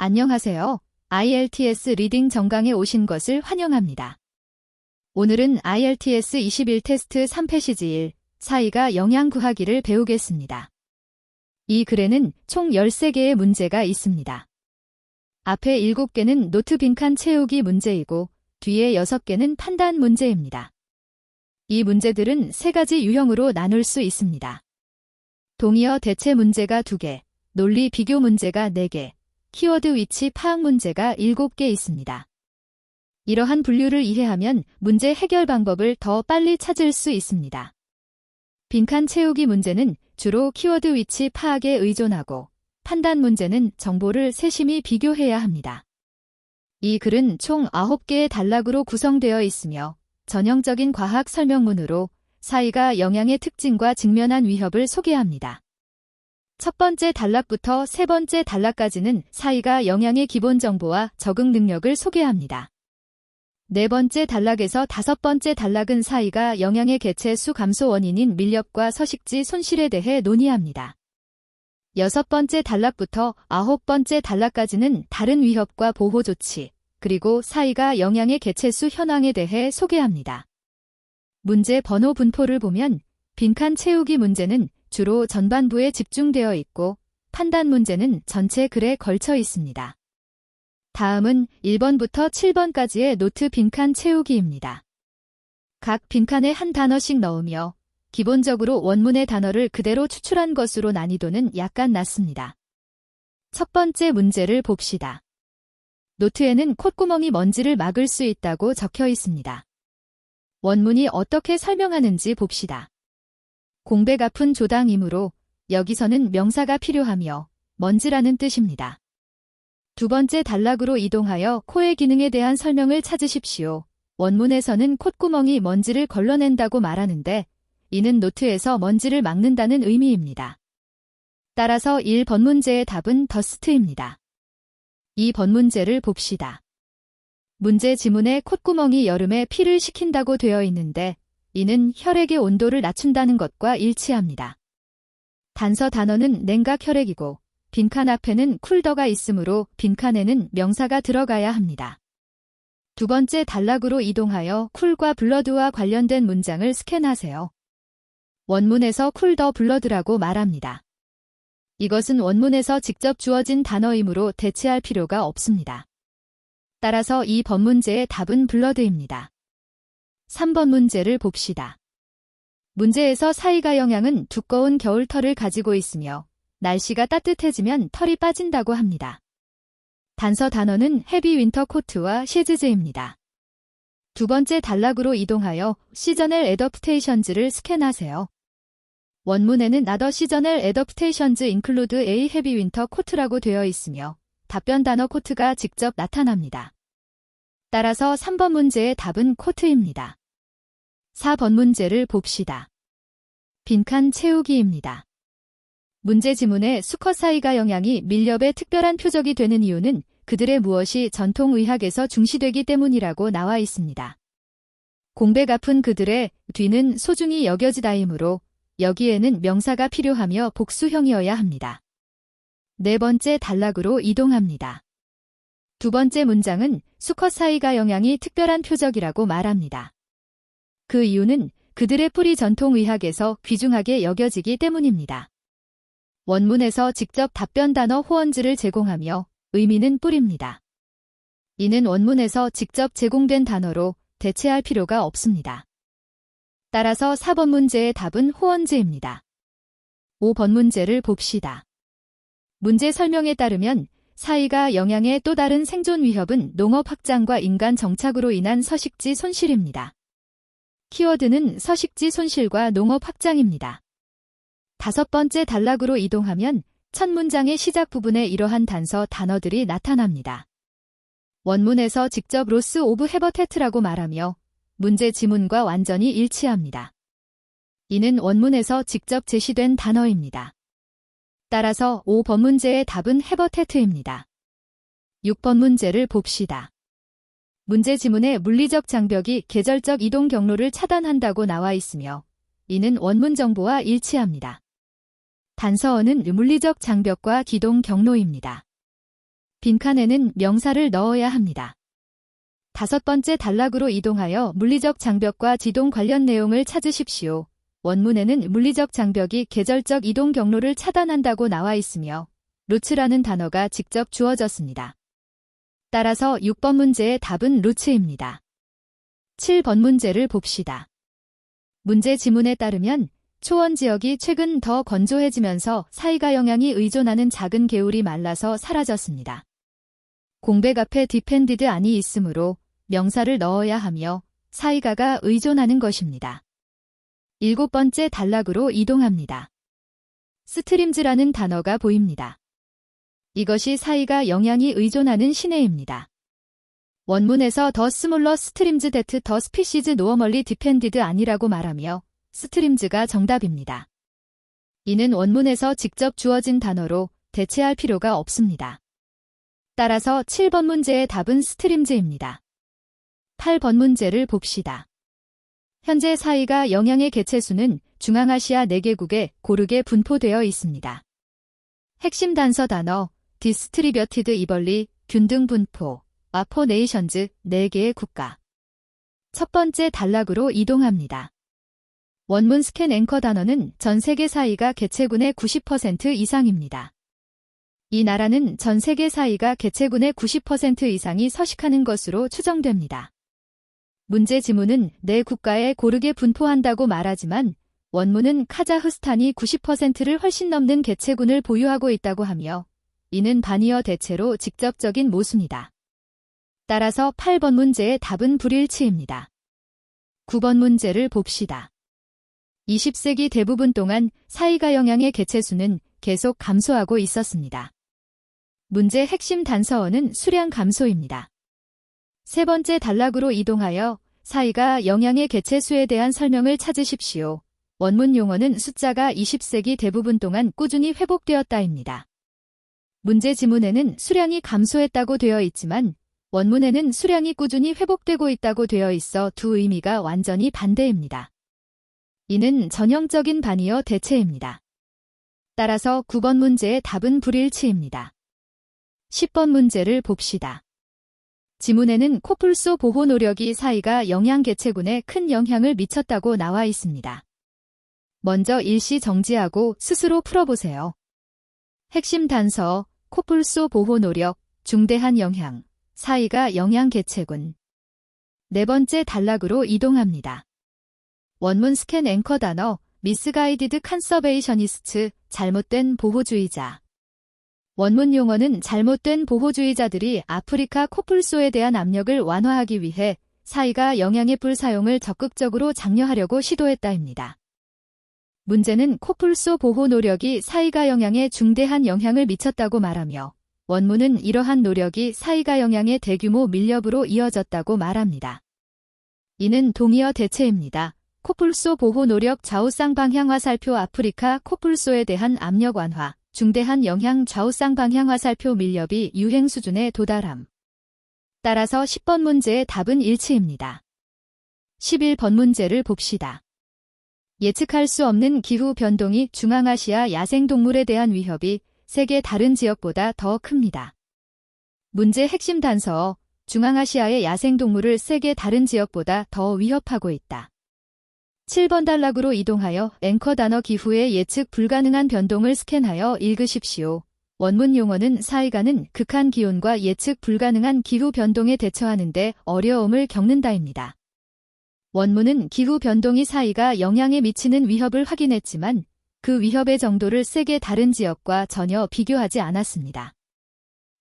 안녕하세요. IELTS 리딩 정강에 오신 것을 환영합니다. 오늘은 IELTS 21 테스트 3패시지 1, 사이가 영양 구하기를 배우겠습니다. 이 글에는 총 13개의 문제가 있습니다. 앞에 7개는 노트 빈칸 채우기 문제이고 뒤에 6개는 판단 문제입니다. 이 문제들은 3가지 유형으로 나눌 수 있습니다. 동의어 대체 문제가 2개, 논리 비교 문제가 4개, 키워드 위치 파악 문제가 7개 있습니다. 이러한 분류를 이해하면 문제 해결 방법을 더 빨리 찾을 수 있습니다. 빈칸 채우기 문제는 주로 키워드 위치 파악에 의존하고 판단 문제는 정보를 세심히 비교해야 합니다. 이 글은 총 9개의 단락으로 구성되어 있으며 전형적인 과학 설명문으로 사이가 영양의 특징과 직면한 위협을 소개합니다. 첫 번째 단락부터 3번째 단락까지는 사이가 영양의 기본 정보와 적응 능력을 소개합니다. 4번째 단락에서 5번째 단락은 사이가 영양의 개체 수 감소 원인인 밀렵과 서식지 손실에 대해 논의합니다. 6번째 단락부터 9번째 단락까지는 다른 위협과 보호 조치, 그리고 사이가 영양의 개체 수 현황에 대해 소개합니다. 문제 번호 분포를 보면 빈칸 채우기 문제는 주로 전반부에 집중되어 있고 판단 문제는 전체 글에 걸쳐 있습니다. 다음은 1번부터 7번까지의 노트 빈칸 채우기입니다. 각 빈칸에 한 단어씩 넣으며 기본적으로 원문의 단어를 그대로 추출한 것으로 난이도는 약간 낮습니다. 첫 번째 문제를 봅시다. 노트에는 콧구멍이 먼지를 막을 수 있다고 적혀 있습니다. 원문이 어떻게 설명하는지 봅시다. 공백 아픈 조당이므로 여기서는 명사가 필요하며 먼지라는 뜻입니다. 두 번째 단락으로 이동하여 코의 기능에 대한 설명을 찾으십시오. 원문에서는 콧구멍이 먼지를 걸러낸다고 말하는데 이는 노트에서 먼지를 막는다는 의미입니다. 따라서 1번 문제의 답은 더스트입니다. 2번 문제를 봅시다. 문제 지문에 콧구멍이 여름에 피를 식힌다고 되어 있는데 이는 혈액의 온도를 낮춘다는 것과 일치합니다. 단서 단어는 냉각 혈액이고 빈칸 앞에는 쿨더가 있으므로 빈칸에는 명사가 들어가야 합니다. 두 번째 단락으로 이동하여 쿨과 블러드와 관련된 문장을 스캔하세요. 원문에서 쿨더 블러드라고 말합니다. 이것은 원문에서 직접 주어진 단어이므로 대체할 필요가 없습니다. 따라서 2번 문제의 답은 블러드입니다. 3번 문제를 봅시다. 문제에서 사이가 영양은 두꺼운 겨울털을 가지고 있으며 날씨가 따뜻해지면 털이 빠진다고 합니다. 단서 단어는 헤비 윈터 코트와 쉐즈즈입니다. 두 번째 단락으로 이동하여 시저널 애더프테이션즈를 스캔하세요. 원문에는 other seasonal adaptations include a heavy winter coat라고 되어 있으며 답변 단어 코트가 직접 나타납니다. 따라서 3번 문제의 답은 코트입니다. 4번 문제를 봅시다. 빈칸 채우기입니다. 문제 지문에 수컷 사이가 영양이 밀렵의 특별한 표적이 되는 이유는 그들의 무엇이 전통의학에서 중시되기 때문이라고 나와 있습니다. 공백 아픈 그들의 뒤는 소중히 여겨지다이므로 여기에는 명사가 필요하며 복수형이어야 합니다. 4번째 단락으로 이동합니다. 두 번째 문장은 수컷 사이가 영양이 특별한 표적이라고 말합니다. 그 이유는 그들의 뿌리 전통의학에서 귀중하게 여겨지기 때문입니다. 원문에서 직접 답변 단어 호언즈를 제공하며 의미는 뿌리입니다. 이는 원문에서 직접 제공된 단어로 대체할 필요가 없습니다. 따라서 4번 문제의 답은 호언즈입니다. 5번 문제를 봅시다. 문제 설명에 따르면 사이가 영양의 또 다른 생존 위협은 농업 확장과 인간 정착으로 인한 서식지 손실입니다. 키워드는 서식지 손실과 농업 확장입니다. 5번째 단락으로 이동하면 첫 문장의 시작 부분에 이러한 단서 단어들이 나타납니다. 원문에서 직접 로스 오브 해버텟트라고 말하며 문제 지문과 완전히 일치합니다. 이는 원문에서 직접 제시된 단어입니다. 따라서 5번 문제의 답은 해버텟트입니다. 6번 문제를 봅시다. 문제 지문에 물리적 장벽이 계절적 이동 경로를 차단한다고 나와 있으며 이는 원문 정보와 일치합니다. 단서어는 물리적 장벽과 기동 경로입니다. 빈칸에는 명사를 넣어야 합니다. 5번째 단락으로 이동하여 물리적 장벽과 지동 관련 내용을 찾으십시오. 원문에는 물리적 장벽이 계절적 이동 경로를 차단한다고 나와 있으며 루츠라는 단어가 직접 주어졌습니다. 따라서 6번 문제의 답은 루츠입니다. 7번 문제를 봅시다. 문제 지문에 따르면 초원 지역이 최근 더 건조해지면서 사이가 영향이 의존하는 작은 개울이 말라서 사라졌습니다. 공백 앞에 디펜디드 안이 있으므로 명사를 넣어야 하며 사이가가 의존하는 것입니다. 7번째 단락으로 이동합니다. 스트림즈라는 단어가 보입니다. 이것이 사이가 영향이 의존하는 시내입니다. 원문에서 더 스몰러 스트림즈 데트 더 스피시즈 노어멀리 디펜디드 아니라고 말하며 스트림즈가 정답입니다. 이는 원문에서 직접 주어진 단어로 대체할 필요가 없습니다. 따라서 7번 문제의 답은 스트림즈입니다. 8번 문제를 봅시다. 현재 사이가 영향의 개체수는 중앙아시아 4개국에 고르게 분포되어 있습니다. 핵심 단서 단어 디스트리뷰티드 이벌리, 균등 분포, 와포 네이션즈 4개의 국가. 첫 번째 단락으로 이동합니다. 원문 스캔 앵커 단어는 전 세계 사이가 개체군의 90% 이상입니다. 이 나라는 전 세계 사이가 개체군의 90% 이상이 서식하는 것으로 추정됩니다. 문제 지문은 네 국가에 고르게 분포한다고 말하지만 원문은 카자흐스탄이 90%를 훨씬 넘는 개체군을 보유하고 있다고 하며 이는 반이어 대체로 직접적인 모순이다. 따라서 8번 문제의 답은 불일치입니다. 9번 문제를 봅시다. 20세기 대부분 동안 사이가 영향의 개체수는 계속 감소하고 있었습니다. 문제 핵심 단서어는 수량 감소입니다. 세 번째 단락으로 이동하여 사이가 영향의 개체수에 대한 설명을 찾으십시오. 원문 용어는 숫자가 20세기 대부분 동안 꾸준히 회복되었다입니다. 문제 지문에는 수량이 감소했다고 되어 있지만 원문에는 수량이 꾸준히 회복되고 있다고 되어 있어 두 의미가 완전히 반대입니다. 이는 전형적인 반이어 대체입니다. 따라서 9번 문제의 답은 불일치입니다. 10번 문제를 봅시다. 지문에는 코뿔소 보호 노력이 사이가 영양 개체군에 큰 영향을 미쳤다고 나와 있습니다. 먼저 일시 정지하고 스스로 풀어보세요. 핵심 단서, 코뿔소 보호 노력, 중대한 영향, 사이가 영양 개체군. 네 번째 단락으로 이동합니다. 원문 스캔 앵커 단어, 미스가이디드 컨서베이셔니스트, 잘못된 보호주의자. 원문 용어는 잘못된 보호주의자들이 아프리카 코뿔소에 대한 압력을 완화하기 위해 사이가 영양의 뿔 사용을 적극적으로 장려하려고 시도했다입니다. 문제는 코뿔소 보호 노력이 사이가 영양에 중대한 영향을 미쳤다고 말하며 원문은 이러한 노력이 사이가 영양의 대규모 밀렵으로 이어졌다고 말합니다. 이는 동의어 대체입니다. 코뿔소 보호 노력 좌우쌍 방향 화살표 아프리카 코뿔소에 대한 압력 완화, 중대한 영향 좌우쌍 방향 화살표 밀렵이 유행 수준에 도달함. 따라서 10번 문제의 답은 일치입니다. 11번 문제를 봅시다. 예측할 수 없는 기후 변동이 중앙아시아 야생동물에 대한 위협이 세계 다른 지역보다 더 큽니다. 문제 핵심 단서, 중앙아시아의 야생동물을 세계 다른 지역보다 더 위협하고 있다. 7번 단락으로 이동하여 앵커 단어 기후의 예측 불가능한 변동을 스캔하여 읽으십시오. 원문 용어는 사이가는 극한 기온과 예측 불가능한 기후 변동에 대처하는 데 어려움을 겪는다입니다. 원문은 기후 변동이 사이가 영향에 미치는 위협을 확인했지만 그 위협의 정도를 세계 다른 지역과 전혀 비교하지 않았습니다.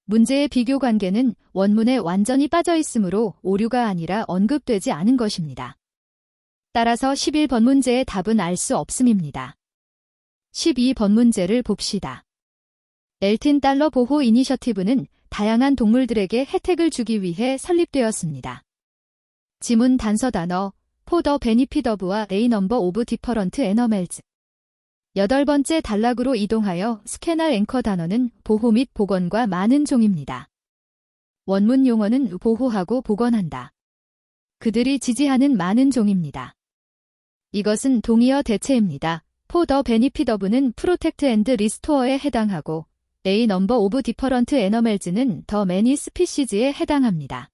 문제의 비교 관계는 원문에 완전히 빠져 있으므로 오류가 아니라 언급되지 않은 것입니다. 따라서 11번 문제의 답은 알 수 없음입니다. 12번 문제를 봅시다. $10 보호 이니셔티브는 다양한 동물들에게 혜택을 주기 위해 설립되었습니다. 지문 단서 단어, for the benefit of와 a number of different animals. 8번째 단락으로 이동하여 스캐너 앵커 단어는 보호 및 복원과 많은 종입니다. 원문 용어는 보호하고 복원한다. 그들이 지지하는 많은 종입니다. 이것은 동의어 대체입니다. for the benefit of는 protect and restore에 해당하고 A number of different animals는 the many species에 해당합니다.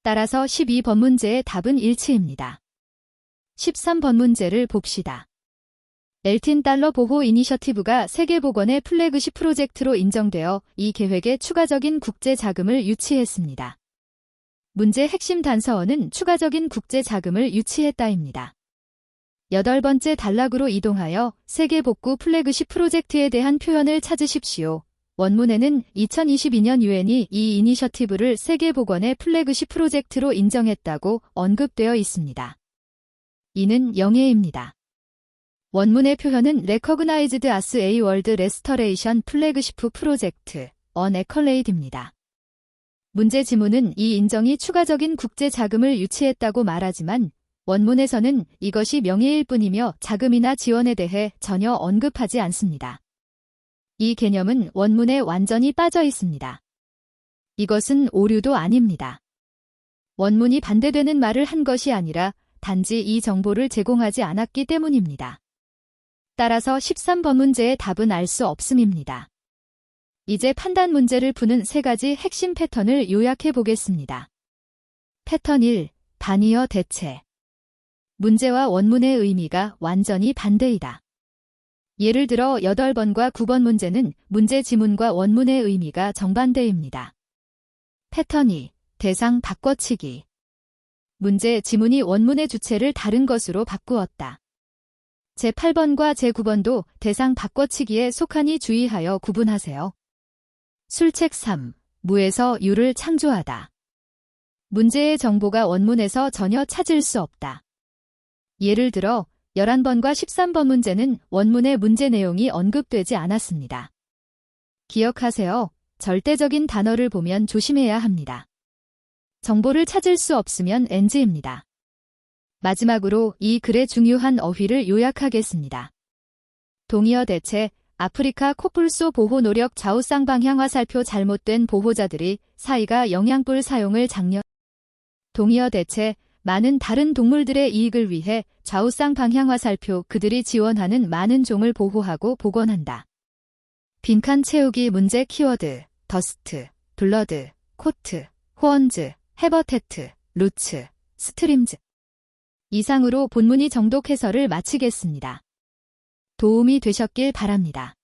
따라서 12번 문제의 답은 일치입니다. 13번 문제를 봅시다. $10 보호 이니셔티브가 세계보건의 플래그십 프로젝트로 인정되어 이 계획에 추가적인 국제 자금을 유치했습니다. 문제 핵심 단서어는 추가적인 국제 자금을 유치했다입니다. 8번째 단락으로 이동하여 세계복구 플래그십 프로젝트에 대한 표현을 찾으십시오. 원문에는 2022년 유엔이 이 이니셔티브를 세계보건의 플래그십 프로젝트로 인정했다고 언급되어 있습니다. 이는 영예입니다. 원문의 표현은 Recognized as a World Restoration Flagship Project, an accolade입니다. 문제 지문은 이 인정이 추가적인 국제 자금을 유치했다고 말하지만 원문에서는 이것이 명예일 뿐이며 자금이나 지원에 대해 전혀 언급하지 않습니다. 이 개념은 원문에 완전히 빠져 있습니다. 이것은 오류도 아닙니다. 원문이 반대되는 말을 한 것이 아니라 단지 이 정보를 제공하지 않았기 때문입니다. 따라서 13번 문제의 답은 알 수 없음입니다. 이제 판단 문제를 푸는 세 가지 핵심 패턴을 요약해 보겠습니다. 패턴 1. 반의어 대체. 문제와 원문의 의미가 완전히 반대이다. 예를 들어 8번과 9번 문제는 문제 지문과 원문의 의미가 정반대입니다. 패턴 2. 대상 바꿔치기. 문제 지문이 원문의 주체를 다른 것으로 바꾸었다. 제8번과 제9번도 대상 바꿔치기에 속하니 주의하여 구분하세요. 술책 3. 무에서 유를 창조하다. 문제의 정보가 원문에서 전혀 찾을 수 없다. 예를 들어 11번과 13번 문제는 원문의 문제 내용이 언급되지 않았습니다. 기억하세요. 절대적인 단어를 보면 조심해야 합니다. 정보를 찾을 수 없으면 NG입니다. 마지막으로 이 글의 중요한 어휘를 요약하겠습니다. 동의어 대체, 아프리카 코뿔소 보호 노력 좌우쌍 방향 화살표 잘못된 보호자들이 사이가 영양불 사용을 장려. 동의어 대체, 많은 다른 동물들의 이익을 위해 좌우쌍 방향 화살표 그들이 지원하는 많은 종을 보호하고 복원한다. 빈칸 채우기 문제 키워드, 더스트, 블러드, 코트, 호언즈, 해버테트, 루츠, 스트림즈. 이상으로 본문이 정독 해설을 마치겠습니다. 도움이 되셨길 바랍니다.